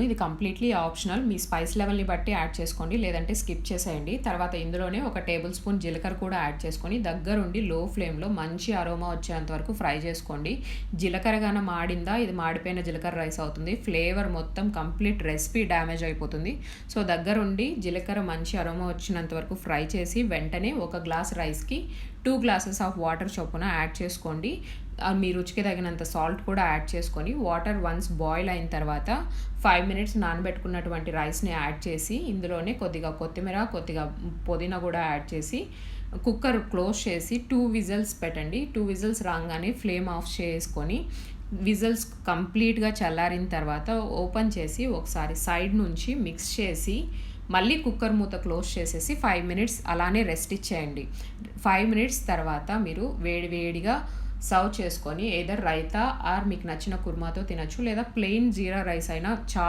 ఇది completely optional. మీ spice లెవెల్ని బట్టి యాడ్ చేసుకోండి, లేదంటే స్కిప్ చేసేయండి. తర్వాత ఇందులోనే 1 టేబుల్ స్పూన్ జీలకర్ర కూడా యాడ్ చేసుకొని దగ్గరుండి లో ఫ్లేమ్లో మంచి అరోమా వచ్చేంత వరకు ఫ్రై చేసుకోండి. జీలకర్ర గాన మాడిందా, ఇది మాడిపోయిన జీలకర్ర రైస్ అవుతుంది. ఫ్లేవర్ మొత్తం కంప్లీట్ రెసిపీ డ్యామేజ్ అయిపోతుంది. సో దగ్గరుండి జీలకర్ర మంచి అరోమా వచ్చినంత వరకు ఫ్రై చేసి వెంటనే 1 గ్లాస్ రైస్కి 2 గ్లాసెస్ ఆఫ్ వాటర్ చొప్పున యాడ్ చేసుకోండి. మీ రుచికి తగినంత సాల్ట్ కూడా యాడ్ చేసుకొని వాటర్ వన్స్ బాయిల్ అయిన తర్వాత 5 మినిట్స్ నానబెట్టుకున్నటువంటి రైస్ని యాడ్ చేసి ఇందులోనే కొద్దిగా కొత్తిమీర, కొద్దిగా పుదీనా కూడా యాడ్ చేసి కుక్కర్ క్లోజ్ చేసి 2 విజిల్స్ పెట్టండి. 2 విజిల్స్ రాగానే ఫ్లేమ్ ఆఫ్ చేసుకొని విజిల్స్ కంప్లీట్గా చల్లారిన తర్వాత ఓపెన్ చేసి ఒకసారి సైడ్ నుంచి మిక్స్ చేసి మళ్ళీ కుక్కర్ మూత క్లోజ్ చేసేసి 5 మినిట్స్ అలానే రెస్ట్ ఇచ్చేయండి. 5 మినిట్స్ తర్వాత మీరు వేడివేడిగా సర్వ్ చేసుకొని ఎయిదర్ రైతా ఆర్ మీకు నచ్చిన కుర్మాతో తినచ్చు, లేదా ప్లెయిన్ జీరా రైస్ అయినా చాలా